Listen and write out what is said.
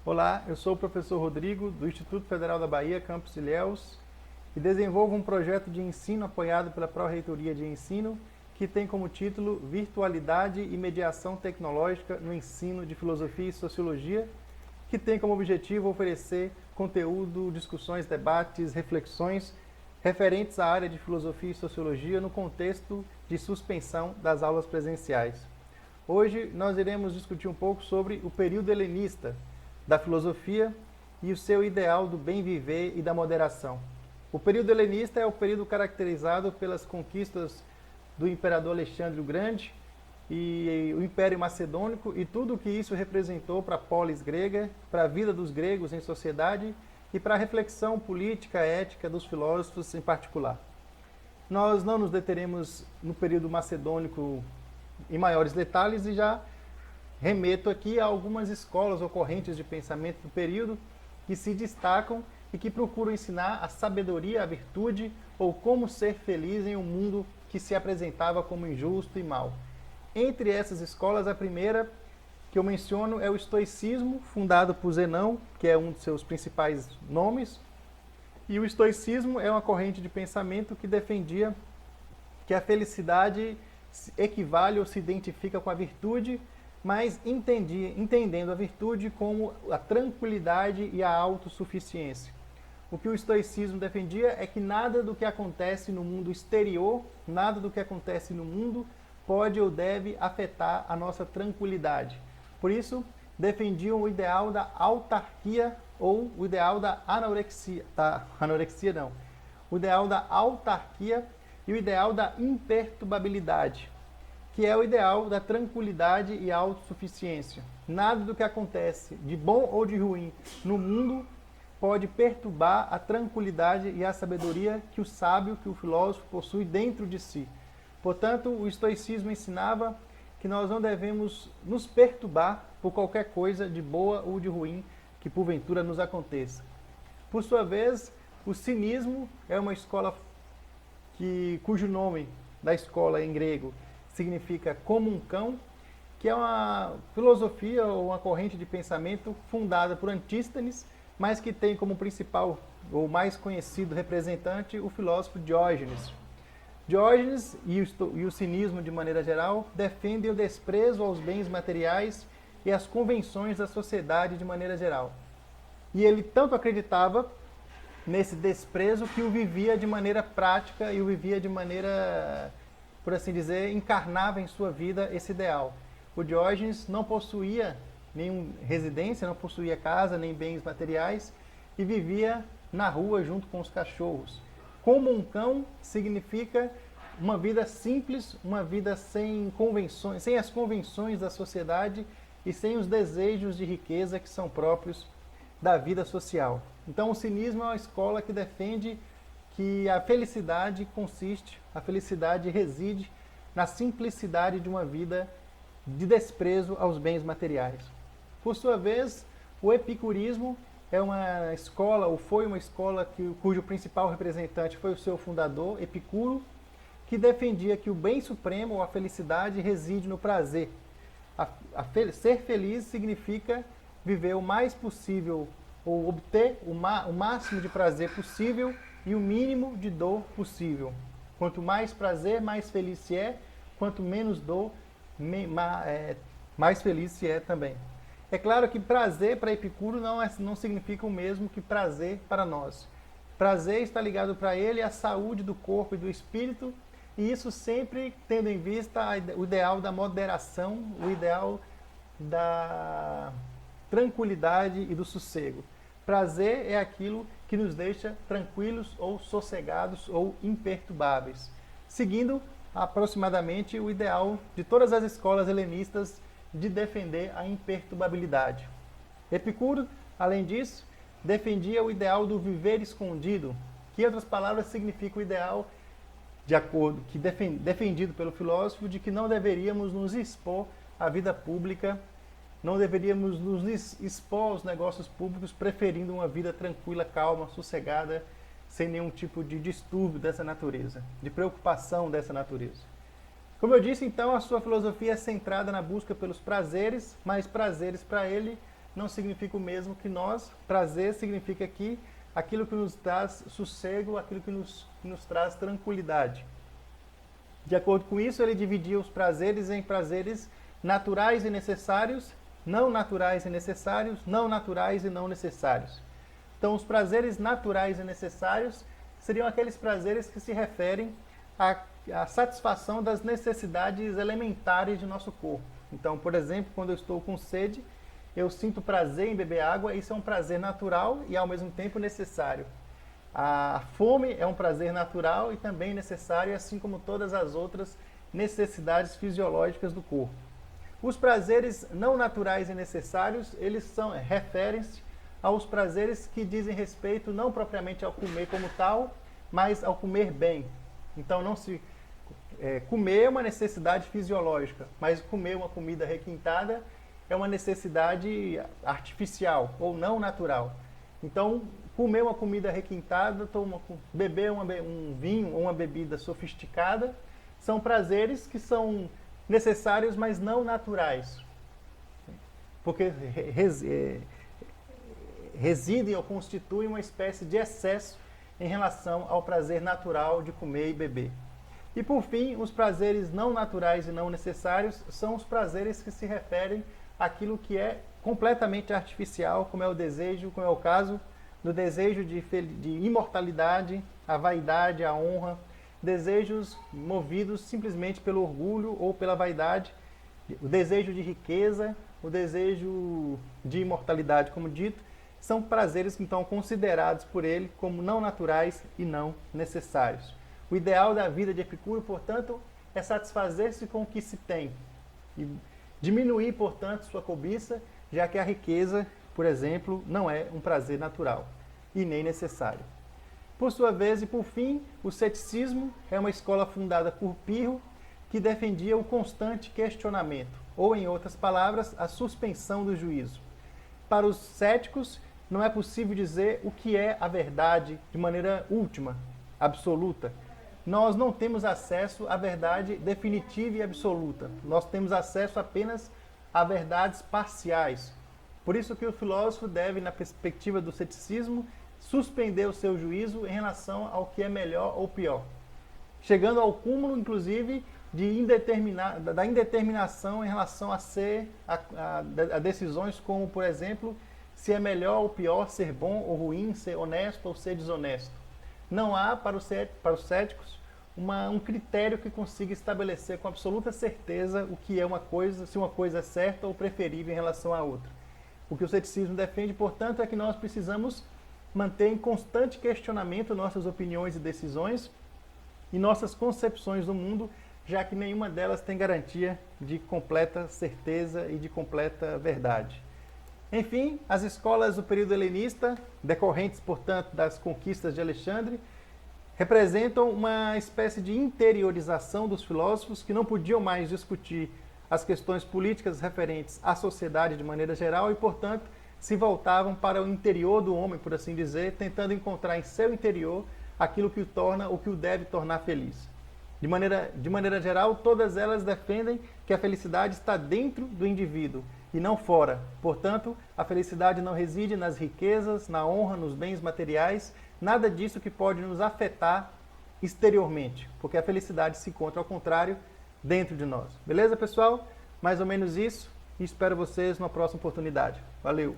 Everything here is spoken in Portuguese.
Olá, eu sou o professor Rodrigo, do Instituto Federal da Bahia, Campus Ilhéus, e desenvolvo um projeto de ensino apoiado pela Pró-Reitoria de Ensino, que tem como título Virtualidade e Mediação Tecnológica no Ensino de Filosofia e Sociologia, que tem como objetivo oferecer conteúdo, discussões, debates, reflexões referentes à área de Filosofia e Sociologia no contexto de suspensão das aulas presenciais. Hoje nós iremos discutir um pouco sobre o período helenista da filosofia e o seu ideal do bem viver e da moderação. O período helenista é o período caracterizado pelas conquistas do imperador Alexandre o Grande e o Império Macedônico e tudo o que isso representou para a polis grega, para a vida dos gregos em sociedade e para a reflexão política, ética dos filósofos em particular. Nós não nos deteremos no período macedônico em maiores detalhes e já remeto aqui a algumas escolas ou correntes de pensamento do período que se destacam e que procuram ensinar a sabedoria, a virtude ou como ser feliz em um mundo que se apresentava como injusto e mau. Entre essas escolas, a primeira que eu menciono é o estoicismo, fundado por Zenão, que é um de seus principais nomes. E o estoicismo é uma corrente de pensamento que defendia que a felicidade equivale ou se identifica com a virtude, mas entendendo a virtude como a tranquilidade e a autossuficiência. O que o estoicismo defendia é que nada do que acontece no mundo exterior, nada do que acontece no mundo pode ou deve afetar a nossa tranquilidade. Por isso, defendiam o ideal da autarquia ou o ideal da o ideal da autarquia e o ideal da imperturbabilidade, que é o ideal da tranquilidade e autossuficiência. Nada do que acontece, de bom ou de ruim, no mundo pode perturbar a tranquilidade e a sabedoria que o sábio, que o filósofo possui dentro de si. Portanto, o estoicismo ensinava que nós não devemos nos perturbar por qualquer coisa de boa ou de ruim que porventura nos aconteça. Por sua vez, o cinismo é uma escola cujo nome da escola em grego significa como um cão, que é uma filosofia ou uma corrente de pensamento fundada por Antístenes, mas que tem como principal ou mais conhecido representante o filósofo Diógenes. Diógenes e o cinismo, de maneira geral, defendem o desprezo aos bens materiais e às convenções da sociedade de maneira geral. E ele tanto acreditava nesse desprezo que o vivia de maneira prática e o vivia de maneira, por assim dizer, encarnava em sua vida esse ideal. O Diógenes não possuía nenhuma residência, não possuía casa, nem bens materiais e vivia na rua junto com os cachorros. Como um cão significa uma vida simples, uma vida sem convenções, sem as convenções da sociedade e sem os desejos de riqueza que são próprios da vida social. Então o cinismo é uma escola que defende que a felicidade reside na simplicidade de uma vida de desprezo aos bens materiais. Por sua vez, o epicurismo é uma escola, ou foi uma escola cujo principal representante foi o seu fundador, Epicuro, que defendia que o bem supremo ou a felicidade reside no prazer. Ser feliz significa viver o mais possível ou obter o máximo de prazer possível e o mínimo de dor possível. Quanto mais prazer, mais feliz se é, quanto menos dor, mais feliz se é também. É claro que prazer para Epicuro não significa o mesmo que prazer para nós. Prazer está ligado para ele à saúde do corpo e do espírito, e isso sempre tendo em vista o ideal da moderação, o ideal da tranquilidade e do sossego. Prazer é aquilo que nos deixa tranquilos ou sossegados ou imperturbáveis, seguindo aproximadamente o ideal de todas as escolas helenistas de defender a imperturbabilidade. Epicuro, além disso, defendia o ideal do viver escondido, que em outras palavras significa o ideal de acordo que defendido pelo filósofo de que não deveríamos nos expor à vida pública, não deveríamos nos expor aos negócios públicos, preferindo uma vida tranquila, calma, sossegada, sem nenhum tipo de distúrbio dessa natureza, de preocupação dessa natureza. Como eu disse, então, a sua filosofia é centrada na busca pelos prazeres, mas prazeres para ele não significa o mesmo que nós. Prazer significa aqui aquilo que nos traz sossego, aquilo que nos traz tranquilidade. De acordo com isso, ele dividia os prazeres em prazeres naturais e necessários, não naturais e necessários, não naturais e não necessários. Então, os prazeres naturais e necessários seriam aqueles prazeres que se referem à satisfação das necessidades elementares de nosso corpo. Então, por exemplo, quando eu estou com sede, eu sinto prazer em beber água, isso é um prazer natural e ao mesmo tempo necessário. A fome é um prazer natural e também necessário, assim como todas as outras necessidades fisiológicas do corpo. Os prazeres não naturais e necessários, eles referem-se aos prazeres que dizem respeito não propriamente ao comer como tal, mas ao comer bem. Então, comer é uma necessidade fisiológica, mas comer uma comida requintada é uma necessidade artificial ou não natural. Então, comer uma comida requintada, beber um vinho ou uma bebida sofisticada, são prazeres que são necessários, mas não naturais. Porque residem ou constituem uma espécie de excesso em relação ao prazer natural de comer e beber. E por fim, os prazeres não naturais e não necessários são os prazeres que se referem àquilo que é completamente artificial, como é o desejo, como é o caso do desejo de imortalidade, a vaidade, a honra, desejos movidos simplesmente pelo orgulho ou pela vaidade, o desejo de riqueza, o desejo de imortalidade, como dito, são prazeres que então considerados por ele como não naturais e não necessários. O ideal da vida de Epicuro, portanto, é satisfazer-se com o que se tem e diminuir, portanto, sua cobiça, já que a riqueza, por exemplo, não é um prazer natural e nem necessário. Por sua vez, e por fim, o ceticismo é uma escola fundada por Pirro, que defendia o constante questionamento, ou, em outras palavras, a suspensão do juízo. Para os céticos, não é possível dizer o que é a verdade de maneira última, absoluta. Nós não temos acesso à verdade definitiva e absoluta. Nós temos acesso apenas a verdades parciais. Por isso que o filósofo deve, na perspectiva do ceticismo, suspender o seu juízo em relação ao que é melhor ou pior, chegando ao cúmulo, inclusive, da indeterminação em relação a decisões como, por exemplo, se é melhor ou pior ser bom ou ruim, ser honesto ou ser desonesto. Não há, para os céticos, um critério que consiga estabelecer com absoluta certeza o que é uma coisa, se uma coisa é certa ou preferível em relação à outra. O que o ceticismo defende, portanto, é que nós precisamos manter em constante questionamento nossas opiniões e decisões e nossas concepções do mundo, já que nenhuma delas tem garantia de completa certeza e de completa verdade. Enfim, as escolas do período helenista, decorrentes, portanto, das conquistas de Alexandre, representam uma espécie de interiorização dos filósofos que não podiam mais discutir as questões políticas referentes à sociedade de maneira geral e, portanto, se voltavam para o interior do homem, por assim dizer, tentando encontrar em seu interior aquilo que o torna, o que o deve tornar feliz. De maneira geral, todas elas defendem que a felicidade está dentro do indivíduo e não fora. Portanto, a felicidade não reside nas riquezas, na honra, nos bens materiais, nada disso que pode nos afetar exteriormente, porque a felicidade se encontra, ao contrário, dentro de nós. Beleza, pessoal? Mais ou menos isso, e espero vocês numa próxima oportunidade. Valeu!